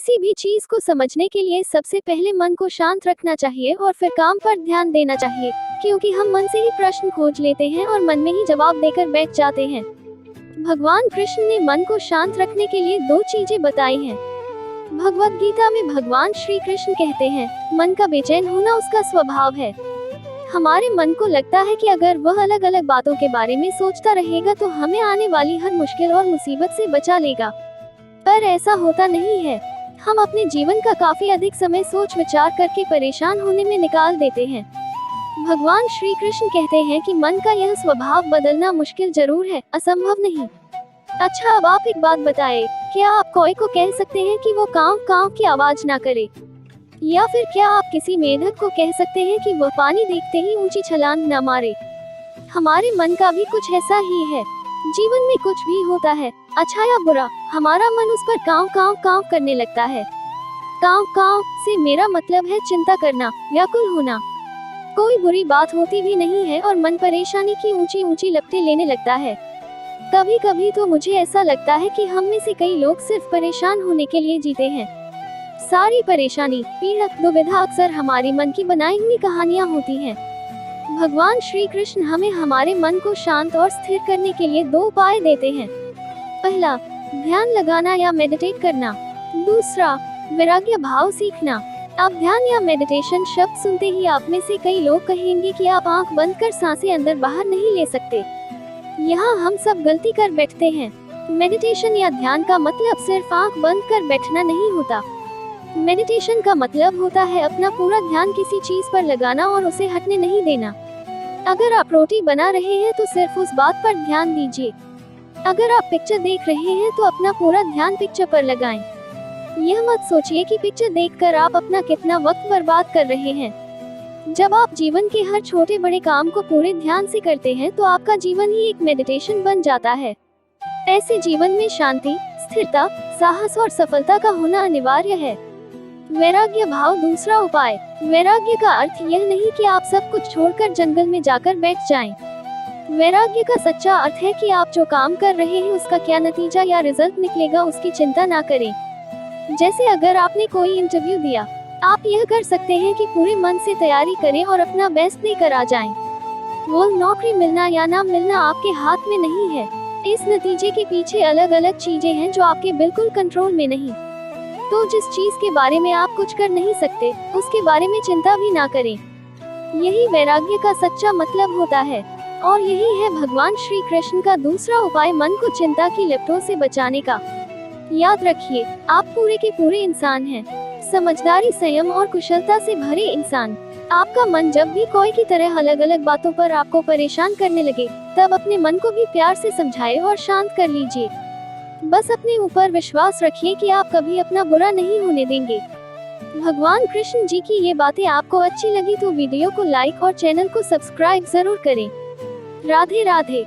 किसी भी चीज को समझने के लिए सबसे पहले मन को शांत रखना चाहिए और फिर काम पर ध्यान देना चाहिए, क्योंकि हम मन से ही प्रश्न खोज लेते हैं और मन में ही जवाब देकर बैठ जाते हैं। भगवान कृष्ण ने मन को शांत रखने के लिए 2 चीजें बताई हैं। भगवद गीता में भगवान श्री कृष्ण कहते हैं, मन का बेचैन होना उसका स्वभाव है। हमारे मन को लगता है कि अगर वह अलग अलग बातों के बारे में सोचता रहेगा तो हमें आने वाली हर मुश्किल और मुसीबत से बचा लेगा, पर ऐसा होता नहीं है। हम अपने जीवन का काफी अधिक समय सोच विचार करके परेशान होने में निकाल देते हैं। भगवान श्री कृष्ण कहते हैं कि मन का यह स्वभाव बदलना मुश्किल जरूर है, असंभव नहीं। अच्छा, अब आप एक बात बताएं, क्या आप कौवे को कह सकते हैं कि वो कांव कांव की आवाज ना करे? या फिर क्या आप किसी मेढक को कह सकते हैं कि वह पानी देखते ही ऊंची छलांग न मारे? हमारे मन का भी कुछ ऐसा ही है। जीवन में कुछ भी होता है, अच्छा या बुरा, हमारा मन उस पर कांव कांव कांव करने लगता है। कांव कांव से मेरा मतलब है चिंता करना, व्याकुल होना। कोई बुरी बात होती भी नहीं है और मन परेशानी की ऊंची ऊंची लपटें लेने लगता है। कभी कभी तो मुझे ऐसा लगता है कि हम में से कई लोग सिर्फ परेशान होने के लिए जीते हैं। सारी परेशानी, पीड़ा, दुविधा अक्सर हमारी मन की बनाई हुई कहानियां होती हैं। भगवान श्री कृष्ण हमें हमारे मन को शांत और स्थिर करने के लिए 2 उपाय देते हैं। पहला, ध्यान लगाना या मेडिटेट करना। दूसरा, वैराग्य भाव सीखना। अब ध्यान या मेडिटेशन शब्द सुनते ही आप में से कई लोग कहेंगे कि आप आंख बंद कर सांसें अंदर बाहर नहीं ले सकते। यहाँ हम सब गलती कर बैठते हैं। मेडिटेशन या ध्यान का मतलब सिर्फ आंख बंद कर बैठना नहीं होता। मेडिटेशन का मतलब होता है अपना पूरा ध्यान किसी चीज पर लगाना और उसे हटने नहीं देना। अगर आप रोटी बना रहे हैं तो सिर्फ उस बात पर ध्यान दीजिए। अगर आप पिक्चर देख रहे हैं तो अपना पूरा ध्यान पिक्चर पर लगाएं। यह मत सोचिए कि पिक्चर देखकर आप अपना कितना वक्त बर्बाद कर रहे हैं। जब आप जीवन के हर छोटे बड़े काम को पूरे ध्यान से करते हैं तो आपका जीवन ही एक मेडिटेशन बन जाता है। ऐसे जीवन में शांति, स्थिरता, साहस और सफलता का होना अनिवार्य है। वैराग्य भाव दूसरा उपाय। वैराग्य का अर्थ यह नहीं कि आप सब कुछ छोड़कर जंगल में जाकर बैठ जाएं। वैराग्य का सच्चा अर्थ है कि आप जो काम कर रहे हैं उसका क्या नतीजा या रिजल्ट निकलेगा उसकी चिंता ना करें। जैसे अगर आपने कोई इंटरव्यू दिया, आप यह कर सकते हैं कि पूरे मन से तैयारी करें और अपना बेस्ट देकर आ जाएं। वो नौकरी मिलना या ना मिलना आपके हाथ में नहीं है। इस नतीजे के पीछे अलग अलग चीजें हैं जो आपके बिल्कुल कंट्रोल में नहीं। तो जिस चीज के बारे में आप कुछ कर नहीं सकते, उसके बारे में चिंता भी ना करें। यही वैराग्य का सच्चा मतलब होता है। और यही है भगवान श्री कृष्ण का दूसरा उपाय, मन को चिंता की लपटों से बचाने का। याद रखिए, आप पूरे के पूरे इंसान हैं, समझदारी, संयम और कुशलता से भरे इंसान। आपका मन जब भी कोई की तरह अलग अलग बातों पर आपको परेशान करने लगे, तब अपने मन को भी प्यार से समझाए और शांत कर लीजिए। बस अपने ऊपर विश्वास रखिए कि आप कभी अपना बुरा नहीं होने देंगे। भगवान कृष्ण जी की ये बातें आपको अच्छी लगी तो वीडियो को लाइक और चैनल को सब्सक्राइब जरूर करें। राधे राधे।